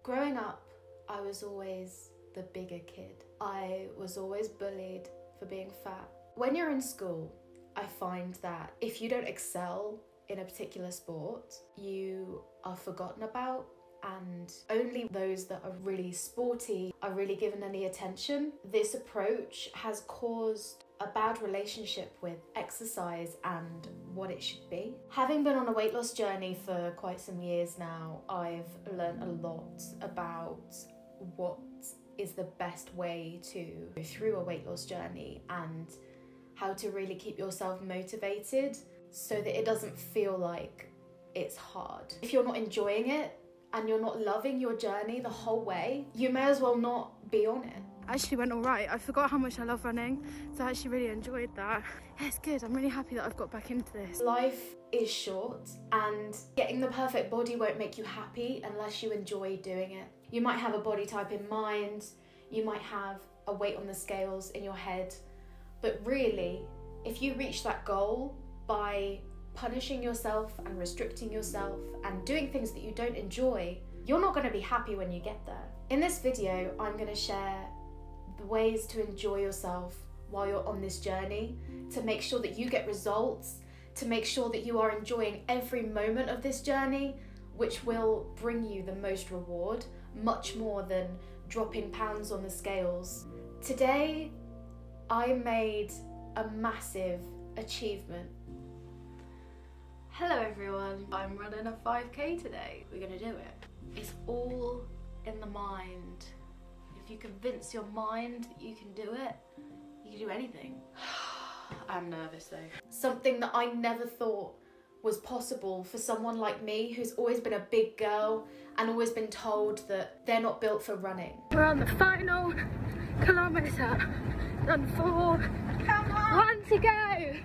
Growing up, I was always the bigger kid. I was always bullied for being fat. When you're in school, I find that if you don't excel in a particular sport, you are forgotten about, and only those that are really sporty are really given any attention. This approach has caused a bad relationship with exercise and what it should be. Having been on a weight loss journey for quite some years now, I've learned a lot about what is the best way to go through a weight loss journey and how to really keep yourself motivated so that it doesn't feel like it's hard. If you're not enjoying it and you're not loving your journey the whole way, you may as well not be on it. Actually went all right. I forgot how much I love running, so I actually really enjoyed that. Yeah, it's good. I'm really happy that I've got back into this. Life is short, and getting the perfect body won't make you happy unless you enjoy doing it. You might have a body type in mind, you might have a weight on the scales in your head, but really, if you reach that goal by punishing yourself and restricting yourself and doing things that you don't enjoy, you're not going to be happy when you get there. In this video, I'm going to share the ways to enjoy yourself while you're on this journey, to make sure that you get results, to make sure that you are enjoying every moment of this journey, which will bring you the most reward, much more than dropping pounds on the scales. Today, I made a massive achievement. Hello everyone, I'm running a 5K today. We're gonna do it. It's all in the mind. If you convince your mind that you can do it, you can do anything. I'm nervous though. Something that I never thought was possible for someone like me who's always been a big girl and always been told that they're not built for running. We're on the final kilometre. Done 4. Come on. 1 to go.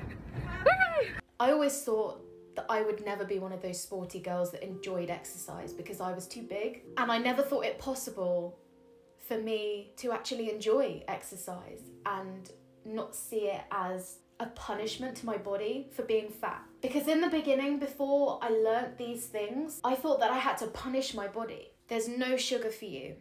Woo! I always thought that I would never be one of those sporty girls that enjoyed exercise because I was too big. And I never thought it possible for me to actually enjoy exercise and not see it as a punishment to my body for being fat. Because in the beginning, before I learnt these things, I thought that I had to punish my body. There's no sugar for you.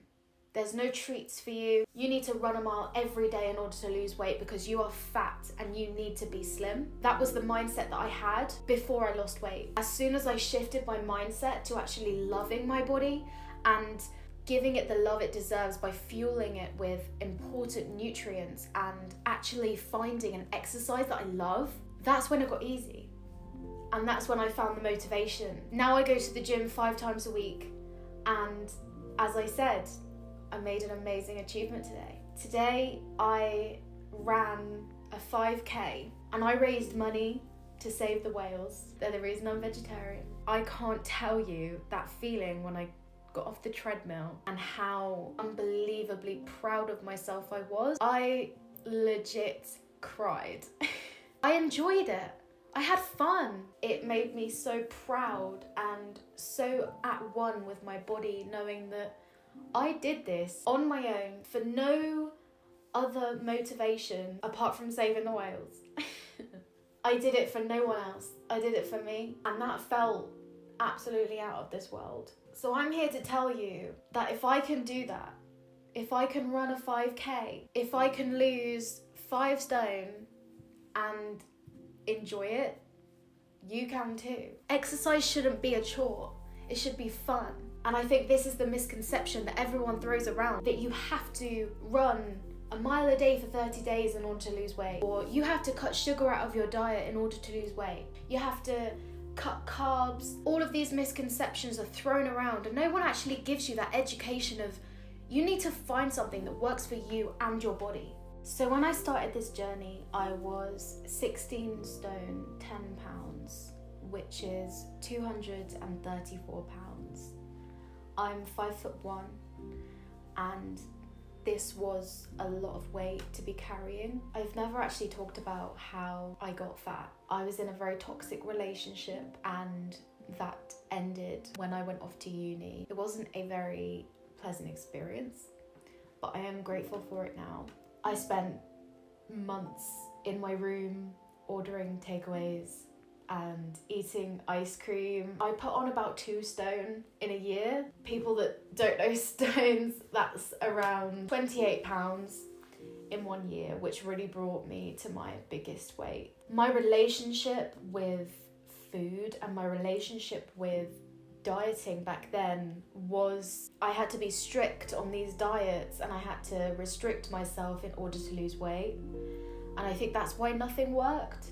There's no treats for you. You need to run a mile every day in order to lose weight because you are fat and you need to be slim. That was the mindset that I had before I lost weight. As soon as I shifted my mindset to actually loving my body and giving it the love it deserves by fueling it with important nutrients and actually finding an exercise that I love, that's when it got easy. And that's when I found the motivation. Now I go to the gym 5 times a week, and as I said, I made an amazing achievement today. Today I ran a 5K and I raised money to save the whales. They're the reason I'm vegetarian. I can't tell you that feeling when I got off the treadmill and how unbelievably proud of myself I was. I legit cried. I enjoyed it. I had fun. It made me so proud and so at one with my body, knowing that I did this on my own for no other motivation apart from saving the whales. I did it for no one else. I did it for me, and that felt absolutely out of this world. So I'm here to tell you that if I can do that, if I can run a 5K, if I can lose 5 stone and enjoy it, you can too. Exercise shouldn't be a chore. It should be fun. And I think this is the misconception that everyone throws around, that you have to run a mile a day for 30 days in order to lose weight, or you have to cut sugar out of your diet in order to lose weight. You have to cut carbs. All of these misconceptions are thrown around, and no one actually gives you that education of you need to find something that works for you and your body. So when I started this journey, I was 16 stone 10 pounds, which is 234 pounds. I'm 5'1", and this was a lot of weight to be carrying. I've never actually talked about how I got fat. I was in a very toxic relationship, and that ended when I went off to uni. It wasn't a very pleasant experience, but I am grateful for it now. I spent months in my room ordering takeaways and eating ice cream. I put on about 2 stone in a year. People that don't know stones, that's around 28 pounds in 1 year, which really brought me to my biggest weight. My relationship with food and my relationship with dieting back then was, I had to be strict on these diets and I had to restrict myself in order to lose weight. And I think that's why nothing worked,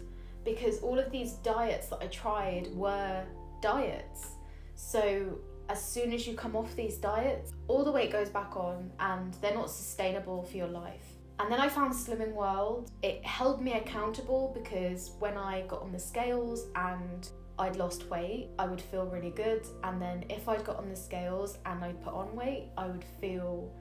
because all of these diets that I tried were diets. So as soon as you come off these diets, all the weight goes back on and they're not sustainable for your life. And then I found Slimming World. It held me accountable because when I got on the scales and I'd lost weight, I would feel really good. And then if I'd got on the scales and I'd put on weight, I would feel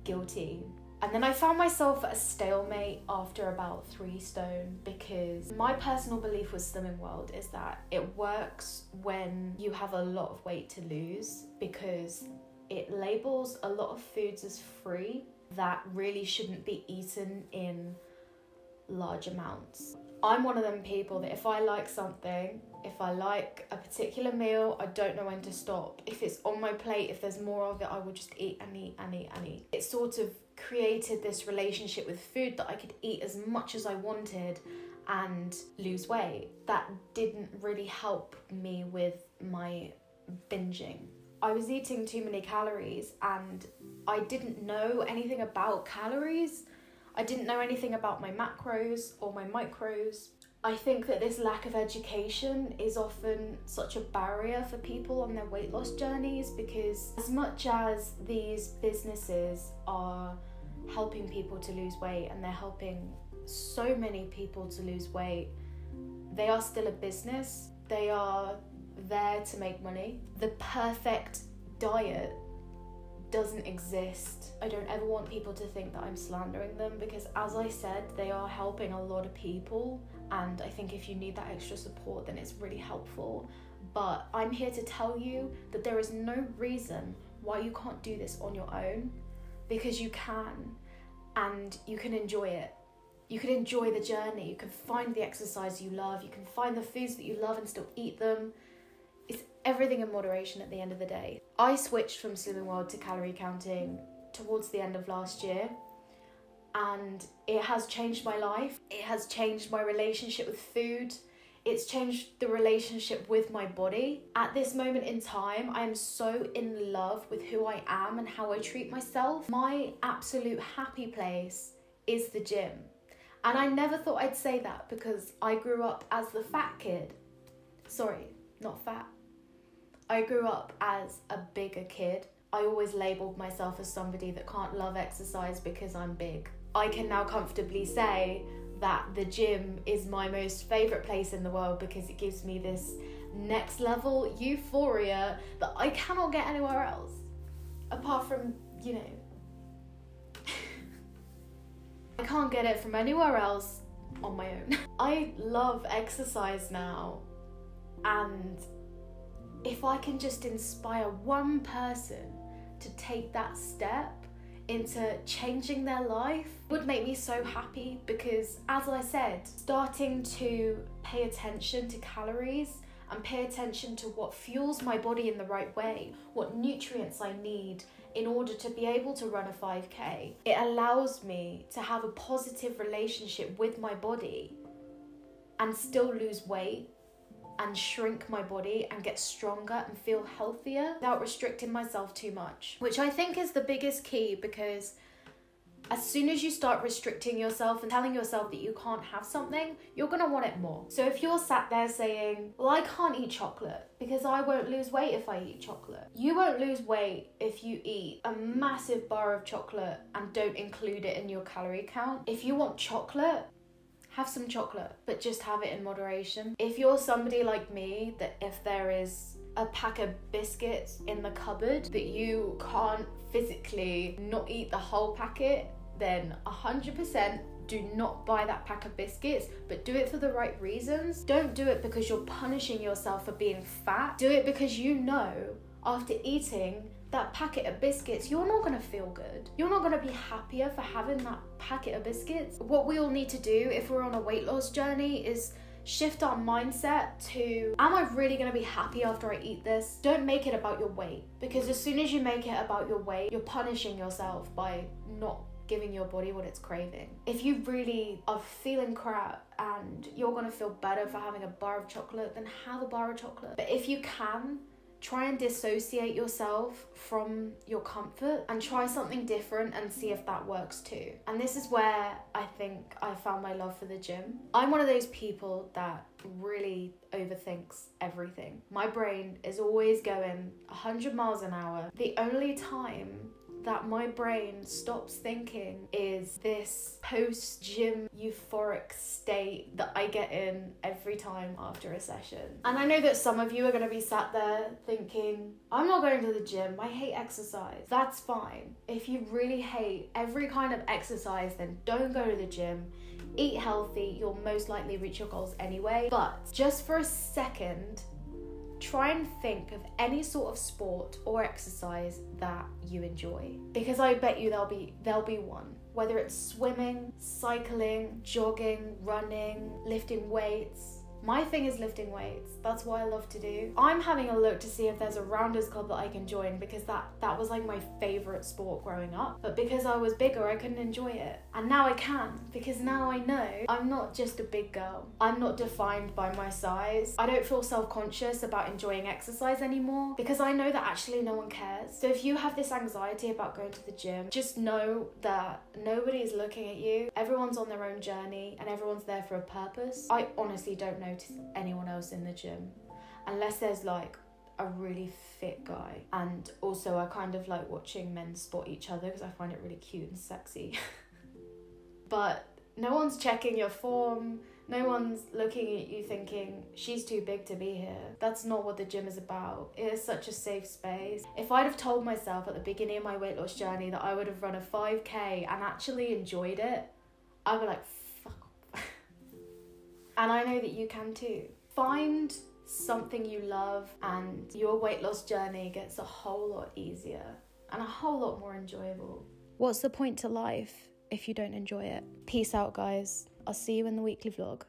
guilty. And then I found myself at a stalemate after about 3 stone, because my personal belief with Slimming World is that it works when you have a lot of weight to lose, because it labels a lot of foods as free that really shouldn't be eaten in large amounts. I'm one of them people that if I like something, if I like a particular meal, I don't know when to stop. If it's on my plate, if there's more of it, I will just eat and eat and eat and eat. It sort of created this relationship with food that I could eat as much as I wanted and lose weight. That didn't really help me with my binging. I was eating too many calories and I didn't know anything about calories. I didn't know anything about my macros or my micros. I think that this lack of education is often such a barrier for people on their weight loss journeys, because as much as these businesses are helping people to lose weight and they're helping so many people to lose weight, they are still a business. They are there to make money. The perfect diet doesn't exist. I don't ever want people to think that I'm slandering them, because as I said, they are helping a lot of people, and I think if you need that extra support, then it's really helpful. But I'm here to tell you that there is no reason why you can't do this on your own, because you can, and you can enjoy it. You can enjoy the journey. You can find the exercise you love. You can find the foods that you love and still eat them. It's everything in moderation at the end of the day. I switched from Slimming World to calorie counting towards the end of last year, and it has changed my life. It has changed my relationship with food. It's changed the relationship with my body. At this moment in time, I am so in love with who I am and how I treat myself. My absolute happy place is the gym. And I never thought I'd say that, because I grew up as the fat kid. Sorry, not fat. I grew up as a bigger kid. I always labelled myself as somebody that can't love exercise because I'm big. I can now comfortably say that the gym is my most favourite place in the world, because it gives me this next level euphoria that I cannot get anywhere else. Apart from, you know, I can't get it from anywhere else on my own. I love exercise now, and if I can just inspire one person to take that step into changing their life, it would make me so happy, because as I said, starting to pay attention to calories and pay attention to what fuels my body in the right way, what nutrients I need in order to be able to run a 5K, it allows me to have a positive relationship with my body and still lose weight and shrink my body and get stronger and feel healthier without restricting myself too much, which I think is the biggest key, because as soon as you start restricting yourself and telling yourself that you can't have something, you're gonna want it more. So if you're sat there saying, well, I can't eat chocolate because I won't lose weight if I eat chocolate. You won't lose weight if you eat a massive bar of chocolate and don't include it in your calorie count. If you want chocolate, have some chocolate, but just have it in moderation. If you're somebody like me, that if there is a pack of biscuits in the cupboard that you can't physically not eat the whole packet, then 100% do not buy that pack of biscuits, but do it for the right reasons. Don't do it because you're punishing yourself for being fat. Do it because you know after eating that packet of biscuits, you're not gonna feel good. You're not gonna be happier for having that packet of biscuits. What we all need to do if we're on a weight loss journey is shift our mindset to, am I really going to be happy after I eat this? Don't make it about your weight, because as soon as you make it about your weight, you're punishing yourself by not giving your body what it's craving. If you really are feeling crap and you're going to feel better for having a bar of chocolate, then have a bar of chocolate. But if you can, try and dissociate yourself from your comfort and try something different and see if that works too. And this is where I think I found my love for the gym. I'm one of those people that really overthinks everything. My brain is always going 100 miles an hour. The only time that my brain stops thinking is this post-gym euphoric state that I get in every time after a session. And I know that some of you are going to be sat there thinking, I'm not going to the gym, I hate exercise. That's fine. If you really hate every kind of exercise, then don't go to the gym. Eat healthy, you'll most likely reach your goals anyway. But just for a second, try and think of any sort of sport or exercise that you enjoy, because I bet you there'll be one. Whether it's swimming, cycling, jogging, running, lifting weights. My thing is lifting weights. That's what I love to do. I'm having a look to see if there's a rounders club that I can join, because that was like my favorite sport growing up. But because I was bigger, I couldn't enjoy it. And now I can, because now I know I'm not just a big girl. I'm not defined by my size. I don't feel self-conscious about enjoying exercise anymore, because I know that actually no one cares. So if you have this anxiety about going to the gym, just know that nobody's looking at you. Everyone's on their own journey and everyone's there for a purpose. I honestly don't notice anyone else in the gym unless there's like a really fit guy. And also I kind of like watching men spot each other because I find it really cute and sexy. But no one's checking your form. No one's looking at you thinking, she's too big to be here. That's not what the gym is about. It is such a safe space. If I'd have told myself at the beginning of my weight loss journey that I would have run a 5K and actually enjoyed it, I'd be like, fuck off. And I know that you can too. Find something you love and your weight loss journey gets a whole lot easier and a whole lot more enjoyable. What's the point to life if you don't enjoy it? Peace out, guys. I'll see you in the weekly vlog.